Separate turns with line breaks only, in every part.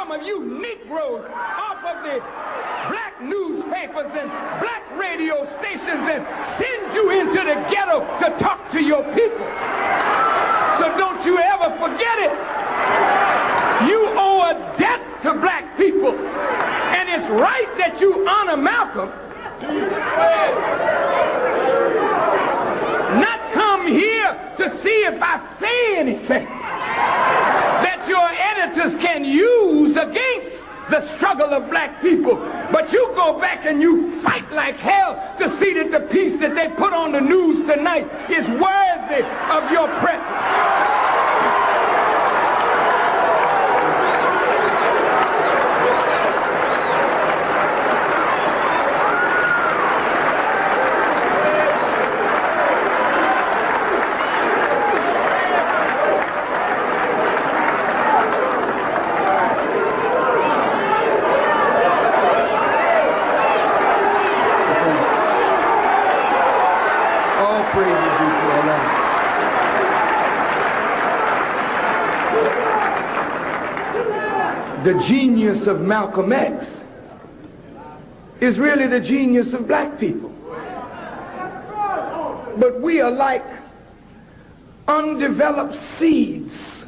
some of you Negroes off of the black newspapers and black radio stations and send you into the ghetto to talk to your people. So don't you ever forget it. You owe a debt to black people. And it's right that you honor Malcolm. Not come here to see if I say anything that your editors can use against the struggle of black people. But you go back and you fight like hell to see that the piece that they put on the news tonight is worthy of your presence. The genius of Malcolm X is really the genius of black people. But we are like undeveloped seeds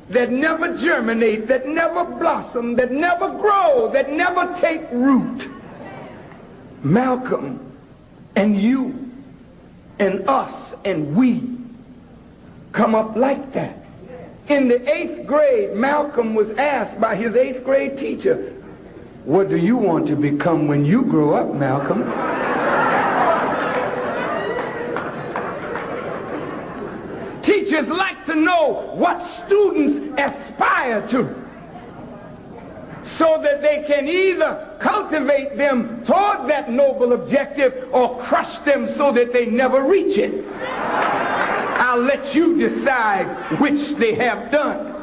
that never germinate, that never blossom, that never grow, that never take root. Malcolm and you and us and we come up like that. In the 8th grade, Malcolm was asked by his 8th grade teacher, "What do you want to become when you grow up, Malcolm?" Teachers like to know what students aspire to, so that they can either cultivate them toward that noble objective or crush them so that they never reach it. I'll let you decide which they have done.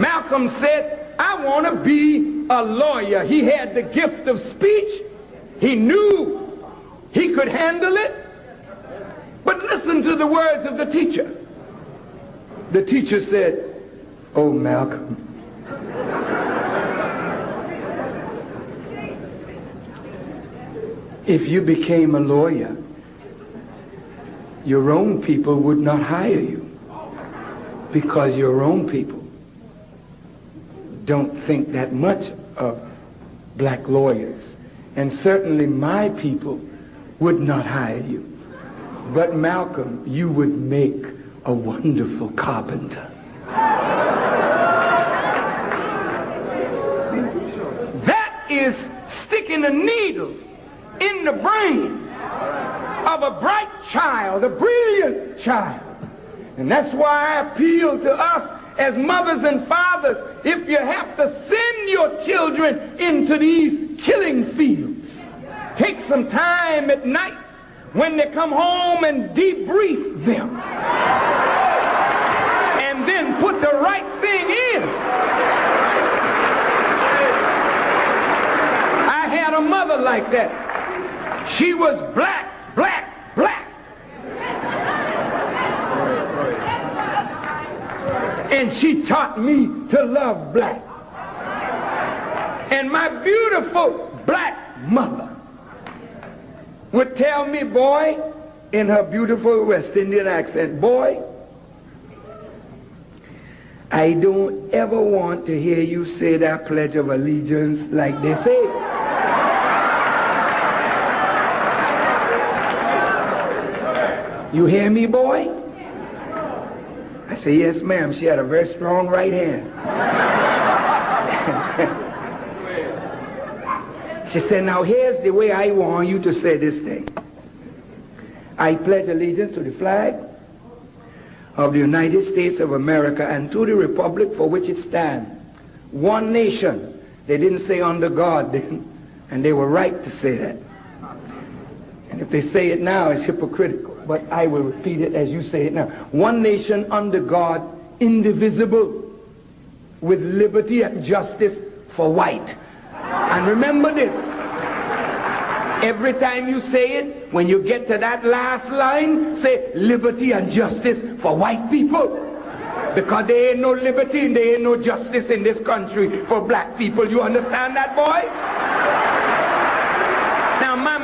Malcolm said, "I want to be a lawyer." He had the gift of speech. He knew he could handle it. But listen to the words of the teacher. The teacher said, "Oh, Malcolm, if you became a lawyer, your own people would not hire you, because your own people don't think that much of black lawyers. And certainly my people would not hire you. But Malcolm, you would make a wonderful carpenter." That is sticking a needle in the brain of a bright child, a brilliant child. And that's why I appeal to us as mothers and fathers, if you have to send your children into these killing fields, take some time at night when they come home and debrief them. And then put the right thing in. I had a mother like that. She was black. And she taught me to love black. And my beautiful black mother would tell me, "Boy," in her beautiful West Indian accent, "Boy, I don't ever want to hear you say that Pledge of Allegiance like they say." "You hear me, boy?" I said, "Yes, ma'am." She had a very strong right hand. She said, "Now here's the way I want you to say this thing. I pledge allegiance to the flag of the United States of America and to the republic for which it stands, one nation." They didn't say under God then, and they were right to say that. And if they say it now, it's hypocritical. But I will repeat it as you say it now. "One nation under God, indivisible, with liberty and justice for white." And remember this. Every time you say it, when you get to that last line, say liberty and justice for white people. Because there ain't no liberty and there ain't no justice in this country for black people. You understand that, boy? Now, my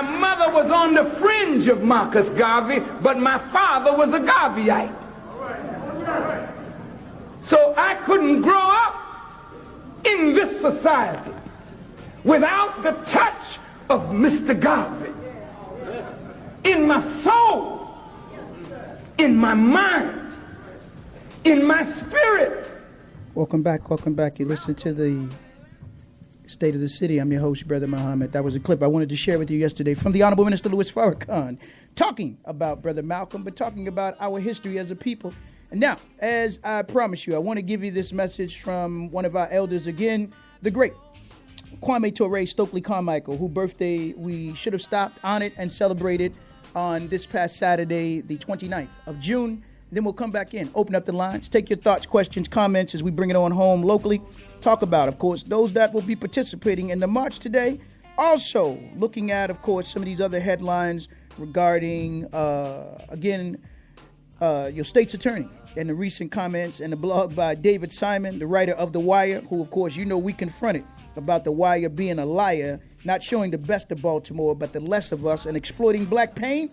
mother was on the fringe of Marcus Garvey, but my father was a Garveyite. So I couldn't grow up in this society without the touch of Mr. Garvey in my soul, in my mind, in my spirit.
Welcome back, welcome back. You listen to the State of the City. I'm your host, Brother Muhammad. That was a clip I wanted to share with you yesterday from the Honorable Minister Louis Farrakhan, talking about Brother Malcolm, but talking about our history as a people. And now, as I promised you, I want to give you this message from one of our elders again, the great Kwame Ture Stokely Carmichael, whose birthday we should have stopped, honored, and celebrated on this past Saturday, the 29th of June. Then we'll come back in, open up the lines, take your thoughts, questions, comments as we bring it on home locally. Talk about, of course, those that will be participating in the march today. Also, looking at, of course, some of these other headlines regarding, your state's attorney and the recent comments and the blog by David Simon, the writer of The Wire, who, of course, you know we confronted about The Wire being a liar, not showing the best of Baltimore, but the less of us, and exploiting black pain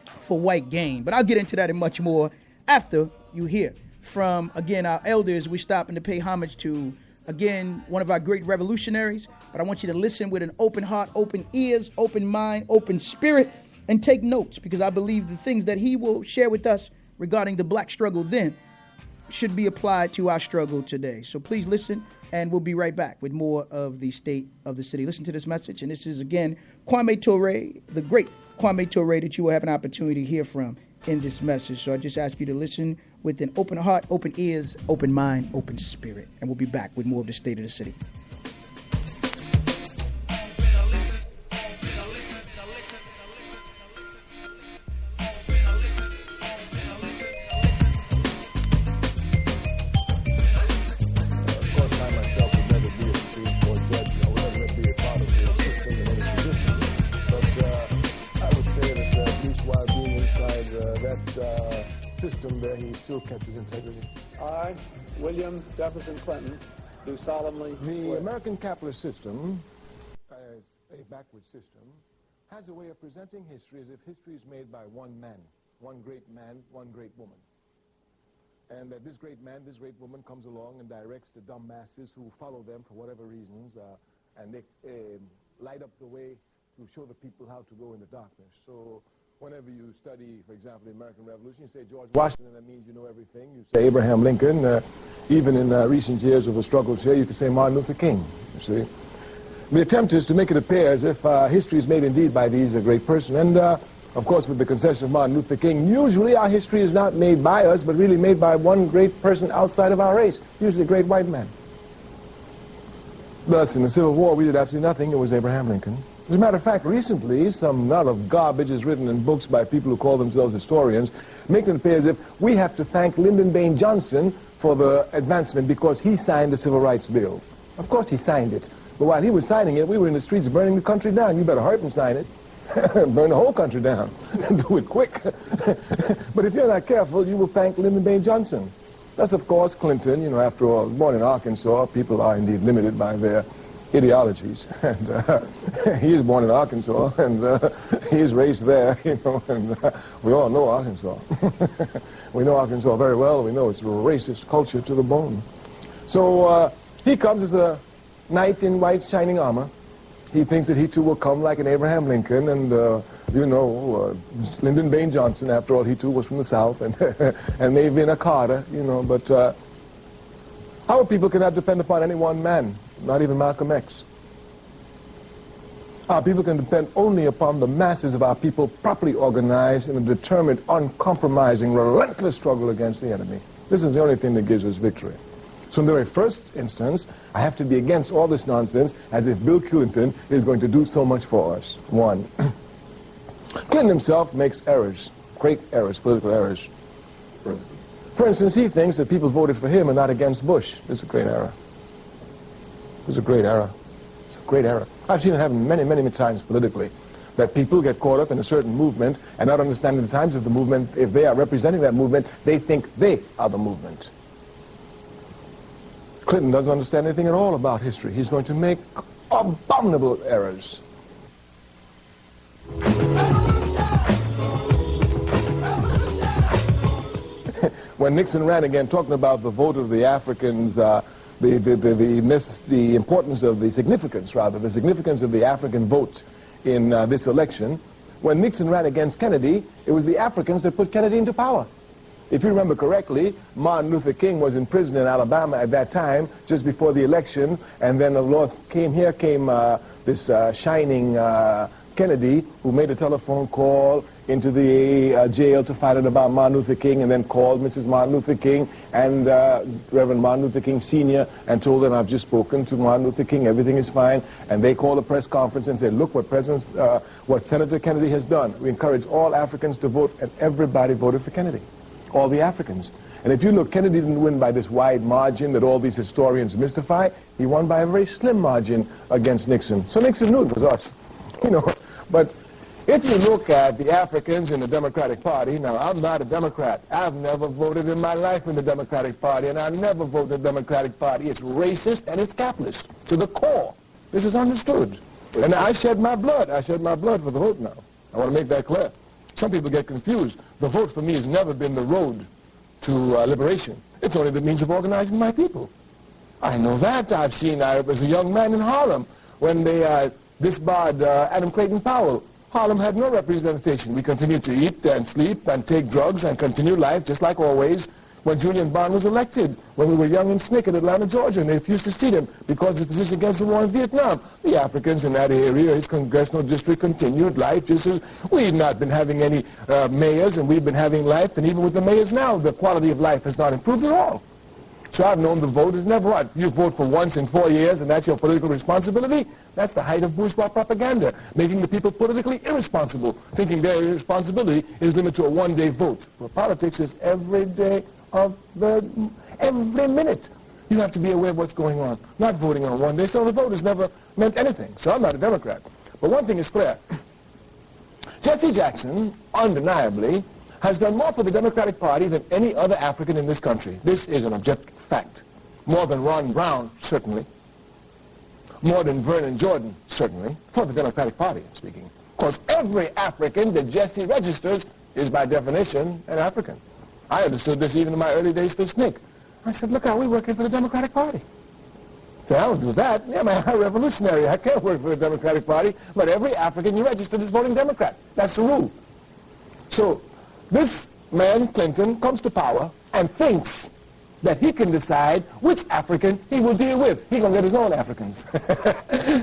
for white gain. But I'll get into that and much more after you hear from, again, our elders. We're stopping to pay homage to, again, one of our great revolutionaries. But I want you to listen with an open heart, open ears, open mind, open spirit, and take notes, because I believe the things that he will share with us regarding the black struggle then should be applied to our struggle today. So please listen, and we'll be right back with more of the State of the City. Listen to this message, and this is, again, Kwame Ture, the great Kwame Ture, that you will have an opportunity to hear from in this message. So I just ask you to listen with an open heart, open ears, open mind, open spirit. And we'll be back with more of the State of the City.
System there, he still kept his integrity.
I, William Jefferson Clinton, do solemnly
The American capitalist system, as a backward system, has a way of presenting history as if history is made by one man, one great woman. And that this great man, this great woman comes along and directs the dumb masses who follow them for whatever reasons, and they light up the way to show the people how to go in the darkness. So whenever you study, for example, the American Revolution, you say George Washington, that means you know everything. You say Abraham Lincoln. Even in recent years of the struggle here, you could say Martin Luther King, you see. The attempt is to make it appear as if history is made indeed by these great person. And, of course, with the concession of Martin Luther King, usually our history is not made by us, but really made by one great person outside of our race, usually a great white man. Thus, in the Civil War, we did absolutely nothing. It was Abraham Lincoln. As a matter of fact, recently, some lot of garbage is written in books by people who call themselves historians, making it appear as if we have to thank Lyndon Baines Johnson for the advancement because he signed the Civil Rights Bill. Of course he signed it. But while he was signing it, we were in the streets burning the country down. You better hurry up and sign it. Burn the whole country down. Do it quick. But if you're not careful, you will thank Lyndon Baines Johnson. That's, of course, Clinton. You know, after all, born in Arkansas, people are indeed limited by their ideologies. And he is born in Arkansas, and he is raised there, you know, and we all know Arkansas. We know Arkansas very well. We know it's a racist culture to the bone. So he comes as a knight in white shining armor. He thinks that he too will come like an Abraham Lincoln, and Lyndon Baines Johnson, after all, he too was from the South, and maybe in a Carter, you know, but our people cannot depend upon any one man, not even Malcolm X. Our people can depend only upon the masses of our people properly organized in a determined, uncompromising, relentless struggle against the enemy. This is the only thing that gives us victory. So in the very first instance, I have to be against all this nonsense as if Bill Clinton is going to do so much for us. One, Clinton himself makes errors, great errors, political errors. For instance, he thinks that people voted for him and not against Bush. It's a great error. It's a great error. It's a great error. I've seen it happen many, many, many times politically. that people get caught up in a certain movement and not understanding the times of the movement. If they are representing that movement, they think they are the movement. Clinton doesn't understand anything at all about history. He's going to make abominable errors. When Nixon ran again, talking about the vote of the Africans, the importance of the significance, rather, the significance of the African vote in this election. When Nixon ran against Kennedy, it was the Africans that put Kennedy into power. If you remember correctly, Martin Luther King was in prison in Alabama at that time, just before the election, and then here came this shining Kennedy, who made a telephone call into the jail to find out about Martin Luther King, and then called Mrs. Martin Luther King and Reverend Martin Luther King Sr. and told them, I've just spoken to Martin Luther King, everything is fine. And they called a press conference and said, look what Senator Kennedy has done. We encourage all Africans to vote, and everybody voted for Kennedy, all the Africans. And if you look, Kennedy didn't win by this wide margin that all these historians mystify. He won by a very slim margin against Nixon. So Nixon knew it was us, you know. But if you look at the Africans in the Democratic Party, now I'm not a Democrat. I've never voted in my life in the Democratic Party, and I never vote in the Democratic Party. It's racist and it's capitalist to the core. This is understood. And I shed my blood. I shed my blood for the vote now. I want to make that clear. Some people get confused. The vote for me has never been the road to liberation. It's only the means of organizing my people. I know that. I've seen, I was a young man in Harlem when they disbarred Adam Clayton Powell. Harlem had no representation. We continued to eat and sleep and take drugs and continue life just like always. When Julian Bond was elected, when we were young and snick in Atlanta, Georgia, and they refused to seat him because of his position against the war in Vietnam. The Africans in that area, his congressional district, continued life just as we've not been having any mayors, and we've been having life, and even with the mayors now, the quality of life has not improved at all. So I've known the vote is never what? You vote for once in 4 years, and that's your political responsibility? That's the height of bourgeois propaganda, making the people politically irresponsible, thinking their irresponsibility is limited to a one-day vote. Well, politics is every day of every minute. You have to be aware of what's going on, not voting on one day. So the vote has never meant anything. So I'm not a Democrat. But one thing is clear. Jesse Jackson, undeniably, has done more for the Democratic Party than any other African in this country. This is an objective fact. More than Ron Brown, certainly. More than Vernon Jordan, certainly. For the Democratic Party, I'm speaking. Because every African that Jesse registers is by definition an African. I understood this even in my early days for SNCC. I said, look how we're working for the Democratic Party. I said, I don't do that. Yeah, man, I'm a revolutionary. I can't work for the Democratic Party. But every African you registered is voting Democrat. That's the rule. So this man, Clinton, comes to power and thinks that he can decide which African he will deal with. He's going to get his own Africans.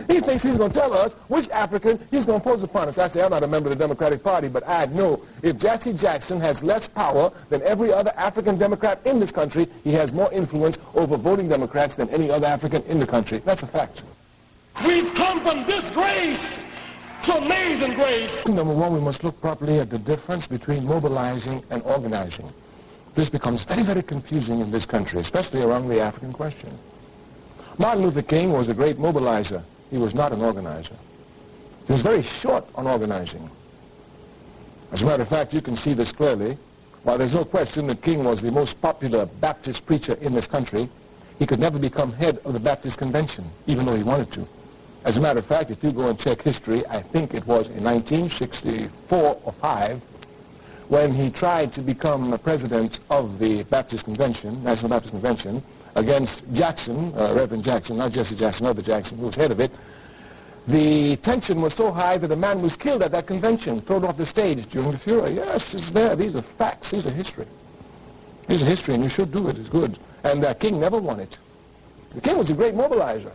He thinks he's going to tell us which African he's going to impose upon us. I say, I'm not a member of the Democratic Party, but I know if Jesse Jackson has less power than every other African Democrat in this country, he has more influence over voting Democrats than any other African in the country. That's a fact.
We've come from disgrace to amazing grace.
Number one, we must look properly at the difference between mobilizing and organizing. This becomes very, very confusing in this country, especially around the African question. Martin Luther King was a great mobilizer. He was not an organizer. He was very short on organizing. As a matter of fact, you can see this clearly. While there's no question that King was the most popular Baptist preacher in this country, he could never become head of the Baptist Convention, even though he wanted to. As a matter of fact, if you go and check history, I think it was in 1964 or 5, when he tried to become the president of the Baptist Convention, National Baptist Convention, against Jackson, Reverend Jackson, not Jesse Jackson, other Jackson, who was head of it. The tension was so high that a man was killed at that convention, thrown off the stage during the furor. Yes, it's there. These are facts. These are history. These are history, and you should do it. It's good. And King never won it. The King was a great mobilizer.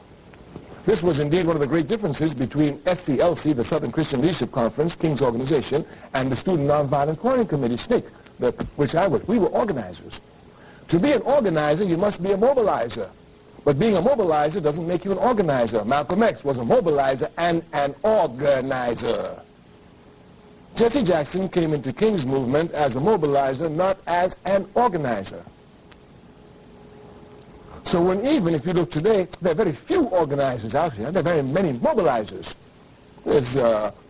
This was indeed one of the great differences between SCLC, the Southern Christian Leadership Conference, King's organization, and the Student Nonviolent Quarrying Committee, SNCC, which I was. We were organizers. To be an organizer, you must be a mobilizer. But being a mobilizer doesn't make you an organizer. Malcolm X was a mobilizer and an organizer. Jesse Jackson came into King's movement as a mobilizer, not as an organizer. So even if you look today, there are very few organizers out here. There are very many mobilizers.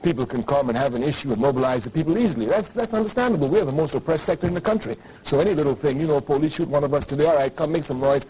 People can come and have an issue and mobilize the people easily. That's understandable. We're the most oppressed sector in the country. So any little thing, police shoot one of us today, all right, come make some noise.